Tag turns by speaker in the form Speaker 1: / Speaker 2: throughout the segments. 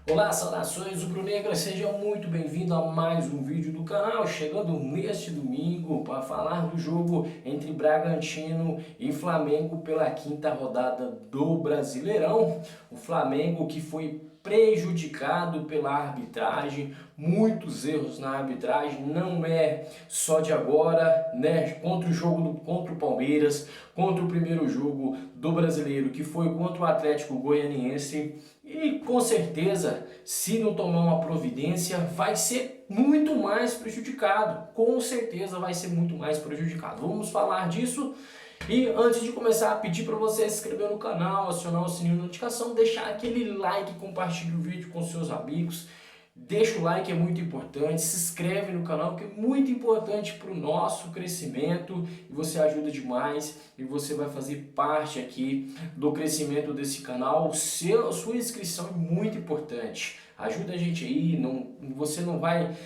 Speaker 1: Olá, saudações rubro-negras, seja muito bem-vindo a mais um vídeo do canal, chegando neste domingo para falar do jogo entre Bragantino e Flamengo pela quinta rodada do Brasileirão. O Flamengo que foi prejudicado pela arbitragem, muitos erros na arbitragem, não é só de agora, né? Contra o Palmeiras, contra o primeiro jogo do Brasileiro, que foi contra o Atlético Goianiense, e com certeza, se não tomar uma providência, vai ser muito mais prejudicado. Com certeza vai ser muito mais prejudicado. Vamos falar disso. E antes de começar, a pedir para você se inscrever no canal, acionar o sininho de notificação, deixar aquele like, compartilhe o vídeo com seus amigos. Deixa o like, é muito importante, se inscreve no canal que é muito importante para o nosso crescimento e você ajuda demais e você vai fazer parte aqui do crescimento desse canal. Sua inscrição é muito importante, ajuda a gente aí, você não vai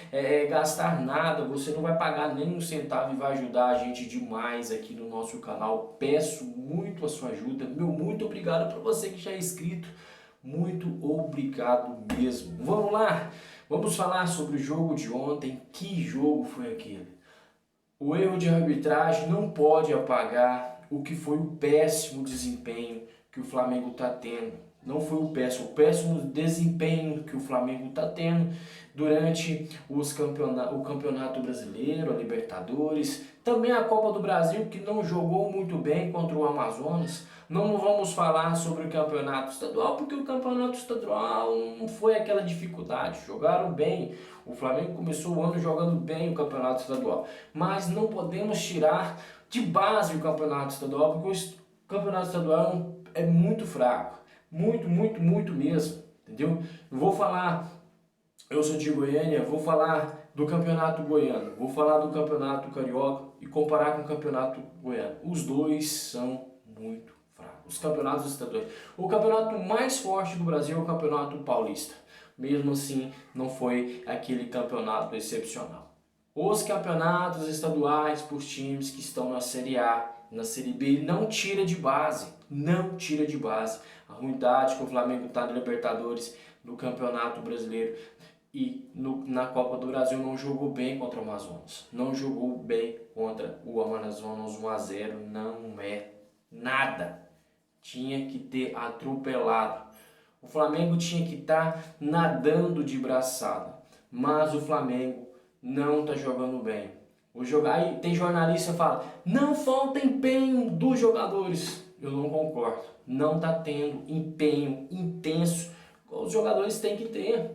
Speaker 1: gastar nada, você não vai pagar nem um centavo e vai ajudar a gente demais aqui no nosso canal. Peço muito a sua ajuda, muito obrigado para você que já é inscrito. Muito obrigado mesmo. Vamos lá, vamos falar sobre o jogo de ontem. Que jogo foi aquele? O erro de arbitragem não pode apagar o que foi o péssimo desempenho que o Flamengo está tendo. Não foi o péssimo desempenho que o Flamengo está tendo durante o Campeonato Brasileiro, a Libertadores, também a Copa do Brasil, que não jogou muito bem contra o Amazonas. Não vamos falar sobre o Campeonato Estadual, porque o Campeonato Estadual não foi aquela dificuldade, jogaram bem. O Flamengo começou o ano jogando bem o Campeonato Estadual, mas não podemos tirar de base o Campeonato Estadual, porque o Campeonato Estadual é muito fraco. Muito mesmo, entendeu? Eu sou de Goiânia, vou falar do Campeonato Goiano, vou falar do Campeonato Carioca e comparar com o Campeonato Goiano. Os dois são muito fracos. Os campeonatos estaduais. O campeonato mais forte do Brasil é o Campeonato Paulista. Mesmo assim, não foi aquele campeonato excepcional. Os campeonatos estaduais por times que estão na Série A, na Série B, não tira de base. Não tira de base. A ruindade que o Flamengo está na Libertadores, no Campeonato Brasileiro e na Copa do Brasil não jogou bem contra o Amazonas. Não jogou bem contra o Amazonas 1 a 0. Não é nada. Tinha que ter atropelado. O Flamengo tinha que estar nadando de braçada. Mas o Flamengo não está jogando bem. Aí tem jornalista que fala, não falta empenho dos jogadores. Eu não concordo. Não está tendo empenho intenso que os jogadores têm que ter.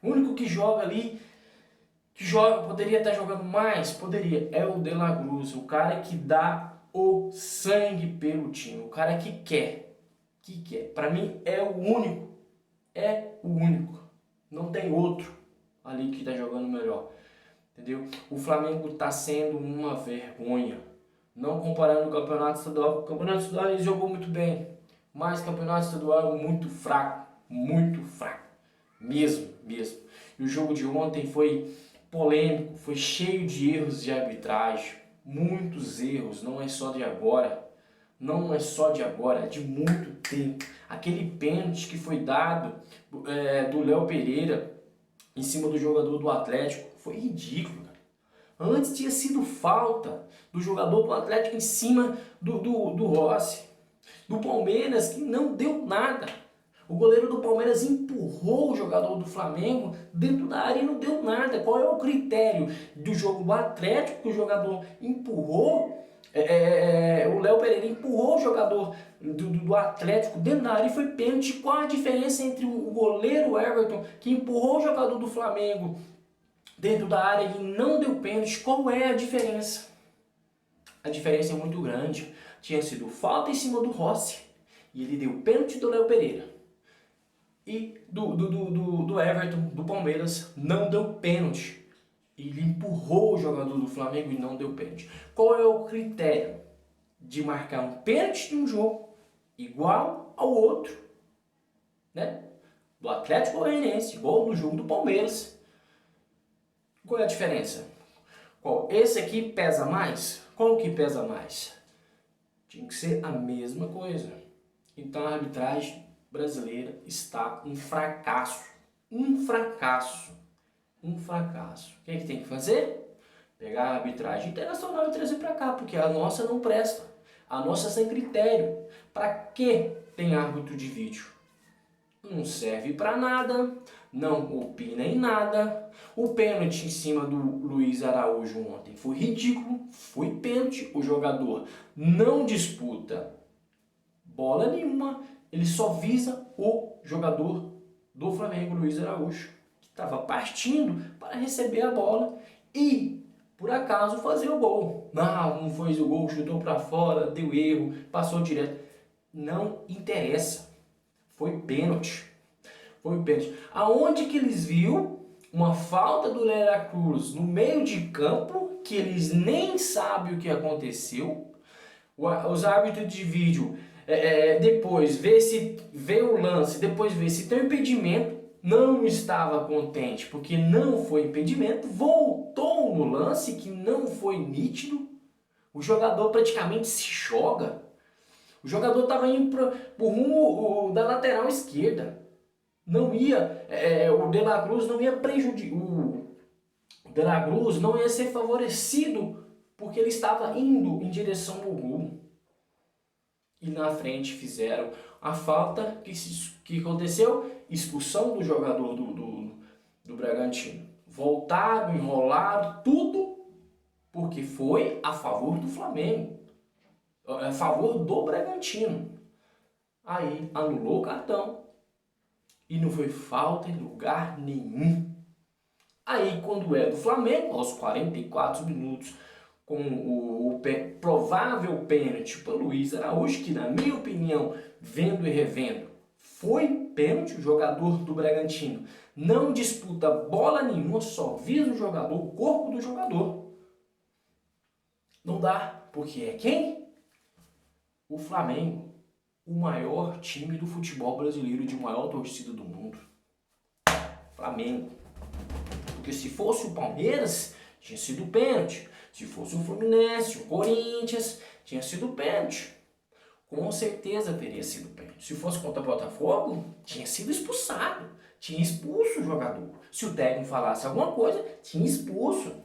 Speaker 1: O único que joga ali, poderia estar jogando mais, poderia, é o De La Cruz, o cara que dá o sangue pelo time, o cara que quer. Para mim é o único, não tem outro ali que está jogando melhor. Entendeu? O Flamengo está sendo uma vergonha. Não comparando o Campeonato Estadual. O Campeonato Estadual ele jogou muito bem. Mas o Campeonato Estadual é muito fraco. Muito fraco. Mesmo. E o jogo de ontem foi polêmico. Foi cheio de erros de arbitragem. Muitos erros. Não é só de agora. Não é só de agora. É de muito tempo. Aquele pênalti que foi dado do Léo Pereira em cima do jogador do Atlético foi ridículo. Antes tinha sido falta do jogador do Atlético em cima do Rossi. Do Palmeiras, que não deu nada. O goleiro do Palmeiras empurrou o jogador do Flamengo dentro da área e não deu nada. Qual é o critério do jogo do Atlético que o jogador empurrou? O Léo Pereira empurrou o jogador do Atlético dentro da área e foi pênalti. Qual a diferença entre o goleiro Everton, que empurrou o jogador do Flamengo dentro da área e não deu pênalti? Qual é a diferença? A diferença é muito grande. Tinha sido falta em cima do Rossi e ele deu pênalti do Léo Pereira. E do Everton, do Palmeiras, não deu pênalti. Ele empurrou o jogador do Flamengo e não deu pênalti. Qual é o critério de marcar um pênalti de um jogo igual ao outro, né? Do Atlético Goianiense, igual no jogo do Palmeiras? Qual é a diferença? Esse aqui pesa mais? Qual que pesa mais? Tinha que ser a mesma coisa. Então a arbitragem brasileira está um fracasso. Um fracasso. Um fracasso. O que é que tem que fazer? Pegar a arbitragem internacional e trazer para cá, porque a nossa não presta. A nossa é sem critério. Para que tem árbitro de vídeo? Não serve para nada, não opina em nada. O pênalti em cima do Luiz Araújo ontem foi ridículo, foi pênalti. O jogador não disputa bola nenhuma, ele só visa o jogador do Flamengo, Luiz Araújo, que estava partindo para receber a bola e, por acaso, fazer o gol. Não fez o gol, chutou para fora, deu erro, passou direto. Não interessa. Foi pênalti. Foi pênalti. Aonde que eles viram uma falta do Lela Cruz no meio de campo, que eles nem sabem o que aconteceu. Os árbitros de vídeo depois vê o lance, depois vê se tem impedimento, não estava contente porque não foi impedimento, voltou no lance que não foi nítido, o jogador praticamente se joga. O jogador estava indo para o rumo da lateral esquerda. Não ia, o De La Cruz não ia prejudicar, o De La Cruz não ia ser favorecido porque ele estava indo em direção ao gol. E na frente fizeram a falta, que aconteceu? Expulsão do jogador do Bragantino. Voltaram, enrolaram, tudo porque foi a favor do Flamengo, a favor do Bragantino. Aí anulou o cartão e não foi falta em lugar nenhum. Aí quando é do Flamengo, aos 44 minutos, com o provável pênalti para o Luiz Araújo, que na minha opinião, vendo e revendo, foi pênalti. O jogador do Bragantino não disputa bola nenhuma, só visa o jogador, o corpo do jogador. Não dá, porque é quem? O Flamengo, o maior time do futebol brasileiro, de maior torcida do mundo. Flamengo. Porque se fosse o Palmeiras, tinha sido pênalti. Se fosse o Fluminense, o Corinthians, tinha sido pênalti. Com certeza teria sido pênalti. Se fosse contra o Botafogo, tinha sido expulsado. Tinha expulso o jogador. Se o técnico falasse alguma coisa, tinha expulso.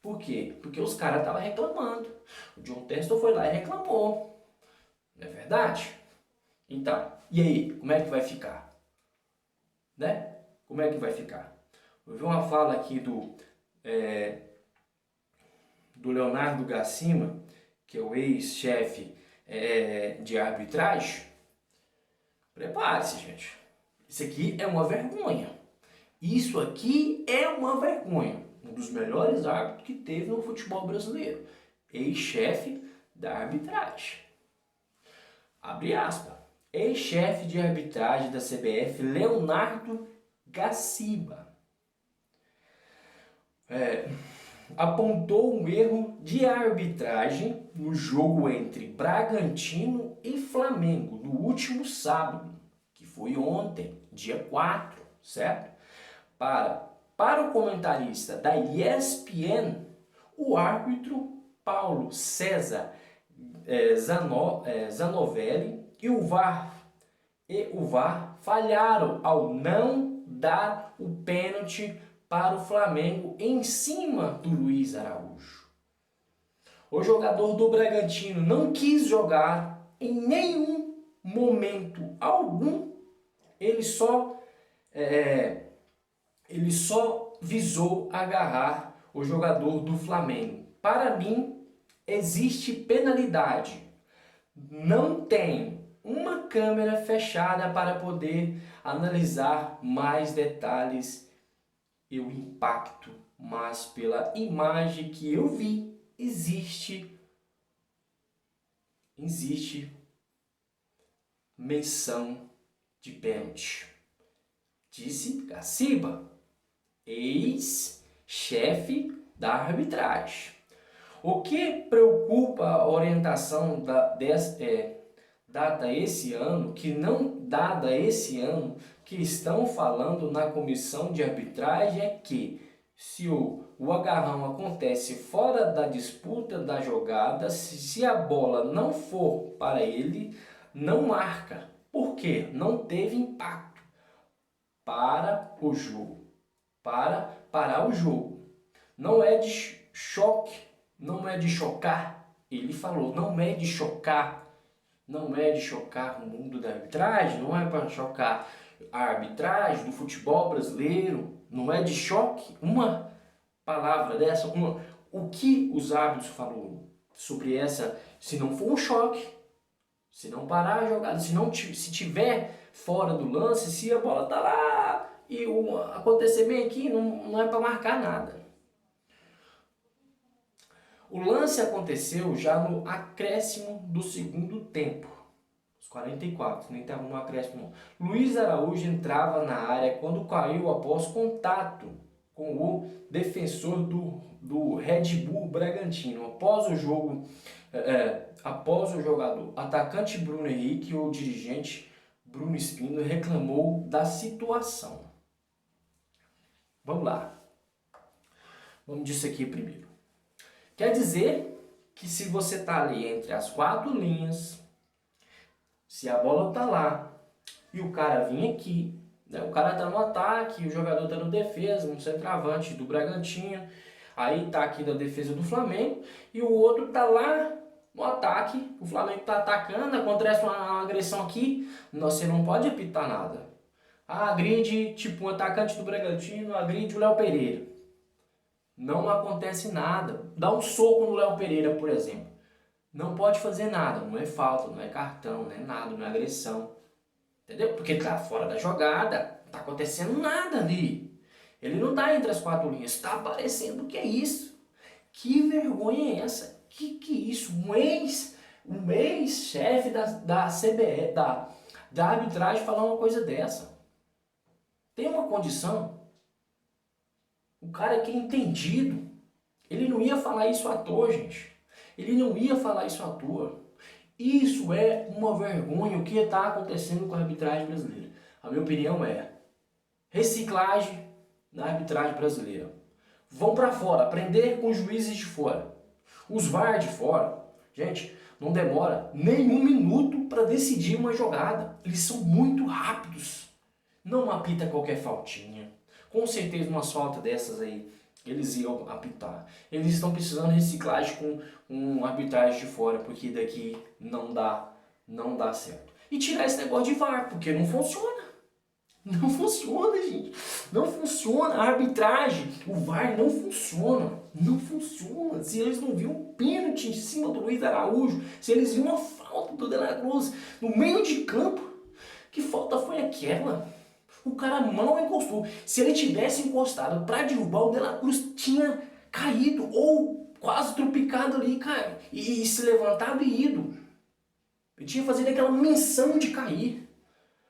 Speaker 1: Por quê? Porque os caras estavam reclamando. O John Textor foi lá e reclamou. Não é verdade? Então, e aí? Como é que vai ficar? Né? Como é que vai ficar? Eu vi uma fala aqui do Leonardo Gacima, que é o ex-chefe de arbitragem. Prepare-se, gente. Isso aqui é uma vergonha. Isso aqui é uma vergonha. Um dos melhores árbitros que teve no futebol brasileiro. Ex-chefe da arbitragem. Abre aspas. Ex-chefe de arbitragem da CBF, Leonardo Gacima. Apontou um erro de arbitragem no jogo entre Bragantino e Flamengo no último sábado, que foi ontem, dia 4, certo? Para o comentarista da ESPN, o árbitro Paulo César Zanovelli e o VAR falharam ao não dar o pênalti para o Flamengo em cima do Luiz Araújo. O jogador do Bragantino não quis jogar em nenhum momento algum. Ele só visou agarrar o jogador do Flamengo. Para mim, existe penalidade. Não tem uma câmera fechada para poder analisar mais detalhes e o impacto, mas pela imagem que eu vi, existe menção de pênalti. Disse Gacima, ex-chefe da arbitragem. O que preocupa a orientação dada esse ano, que estão falando na comissão de arbitragem, é que se o agarrão acontece fora da disputa da jogada, se a bola não for para ele, não marca. Por quê? Não teve impacto. para o jogo. Para parar o jogo. Não é de choque, não é de chocar. Ele falou, não é de chocar. Não é de chocar o mundo da arbitragem, não é para chocar a arbitragem do futebol brasileiro. Não é de choque uma palavra dessa, o que os árbitros falou sobre essa, se não for um choque, se não parar a jogada, se tiver fora do lance, se a bola tá lá e acontecer bem aqui, não é para marcar nada. O lance aconteceu já no acréscimo do segundo tempo, os 44, nem estava no acréscimo não. Luiz Araújo entrava na área quando caiu após contato com o defensor do Red Bull Bragantino. Após o jogador, atacante Bruno Henrique ou dirigente Bruno Spindler reclamou da situação. Vamos lá. Vamos disso aqui primeiro. Quer dizer que se você está ali entre as 4 linhas, se a bola está lá e o cara vir aqui, né, o cara está no ataque, o jogador está no defesa, no centroavante do Bragantino, aí está aqui na defesa do Flamengo e o outro está lá no ataque, o Flamengo está atacando, acontece uma agressão aqui, você não pode apitar nada. Agride, tipo um atacante do Bragantino, agride o Léo Pereira. Não acontece nada. Dá um soco no Léo Pereira, por exemplo. Não pode fazer nada. Não é falta, não é cartão, não é nada, não é agressão. Entendeu? Porque ele tá fora da jogada. Não tá acontecendo nada ali. Ele não tá entre as 4 linhas. Tá aparecendo o que é isso? Que vergonha é essa? Que é isso? Um ex-chefe da CBF, da arbitragem falar uma coisa dessa. Tem uma condição. O cara que é entendido, ele não ia falar isso à toa, gente. Ele não ia falar isso à toa. Isso é uma vergonha, o que está acontecendo com a arbitragem brasileira. A minha opinião é reciclagem na arbitragem brasileira. Vão para fora, aprender com os juízes de fora. Os VAR de fora, gente, não demora nem 1 minuto para decidir uma jogada. Eles são muito rápidos. Não apita qualquer faltinha. Com certeza umas faltas dessas aí, eles iam apitar. Eles estão precisando de reciclagem com arbitragem de fora, porque daqui não dá certo. E tirar esse negócio de VAR, porque não funciona. Não funciona, gente. Não funciona. A arbitragem, o VAR não funciona. Não funciona. Se eles não viram um pênalti em cima do Luiz Araújo, se eles viram uma falta do De La Cruz no meio de campo, que falta foi aquela? O cara mal encostou. Se ele tivesse encostado para derrubar, o De La Cruz tinha caído ou quase tropicado ali e se levantado e ido. Ele tinha fazido aquela menção de cair.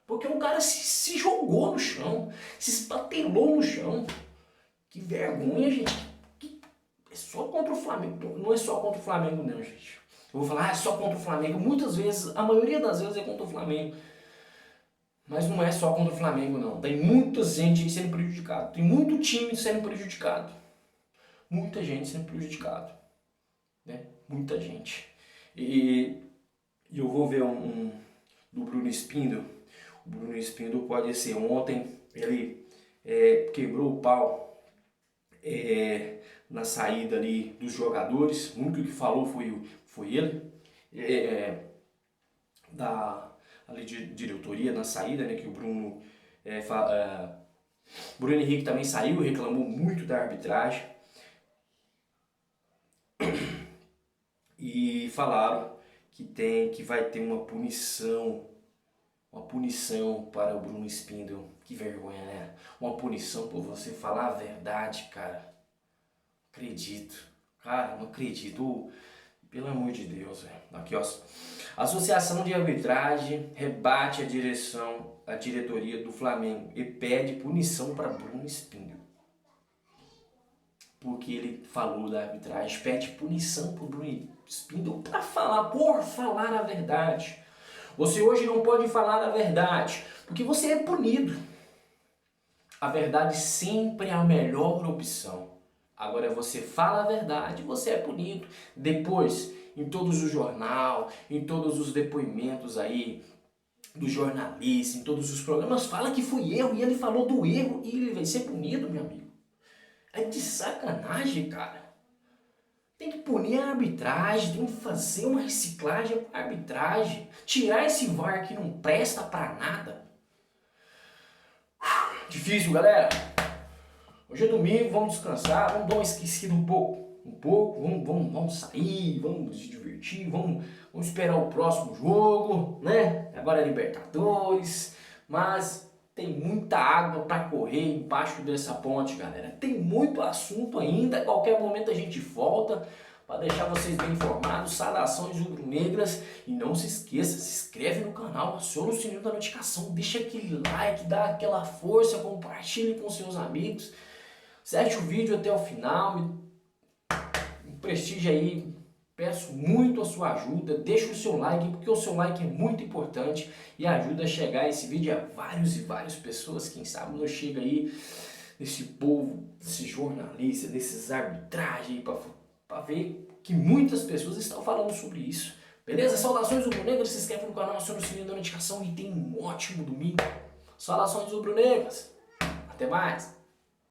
Speaker 1: Porque o cara se jogou no chão, se espatelou no chão. Que vergonha, gente. É só contra o Flamengo. Não é só contra o Flamengo, não, gente. Eu vou falar, é só contra o Flamengo. Muitas vezes, a maioria das vezes é contra o Flamengo. Mas não é só contra o Flamengo, não. Tem muita gente sendo prejudicada. Tem muito time sendo prejudicado. Muita gente sendo prejudicado. Né? Muita gente. E eu vou ver do Bruno Spindler. O Bruno Spindler pode ser ontem. Ele quebrou o pau na saída ali dos jogadores. O único que falou foi ele. Ali de diretoria na saída, né, que o Bruno Henrique também saiu, reclamou muito da arbitragem e falaram que vai ter uma punição para o Bruno Spindler. Que vergonha, né? Uma punição por você falar a verdade, cara. Não acredito. Pelo amor de Deus, velho. Aqui, ó. A Associação de Arbitragem rebate a diretoria do Flamengo e pede punição para Bruno Spindler. Porque ele falou da arbitragem, pede punição para Bruno Spindler por falar a verdade. Você hoje não pode falar a verdade, porque você é punido. A verdade sempre é a melhor opção. Agora você fala a verdade, você é punido. Depois, em todos os jornais, em todos os depoimentos aí do jornalista, em todos os programas, fala que foi erro e ele falou do erro e ele vai ser punido, meu amigo. É de sacanagem, cara. Tem que punir a arbitragem, tem que fazer uma reciclagem com a arbitragem, tirar esse VAR que não presta pra nada. Difícil, galera. Hoje é domingo, vamos descansar, vamos dar uma esquecida um pouco, vamos sair, vamos se divertir, vamos esperar o próximo jogo, né? Agora é Libertadores, mas tem muita água para correr embaixo dessa ponte, galera. Tem muito assunto ainda, a qualquer momento a gente volta para deixar vocês bem informados. Saudações rubro-negras e não se esqueça, se inscreve no canal, aciona o sininho da notificação, deixa aquele like, dá aquela força, compartilhe com seus amigos. Assiste o vídeo até o final, me prestigia aí, peço muito a sua ajuda, deixa o seu like, porque o seu like é muito importante e ajuda a chegar esse vídeo a vários e várias pessoas, quem sabe não chega aí nesse povo, desses jornalistas, desses arbitragens, para ver que muitas pessoas estão falando sobre isso. Beleza? Saudações rubro-negras, se inscreve no canal, aciona o sininho da notificação e tem um ótimo domingo. Saudações rubro-negras, até mais!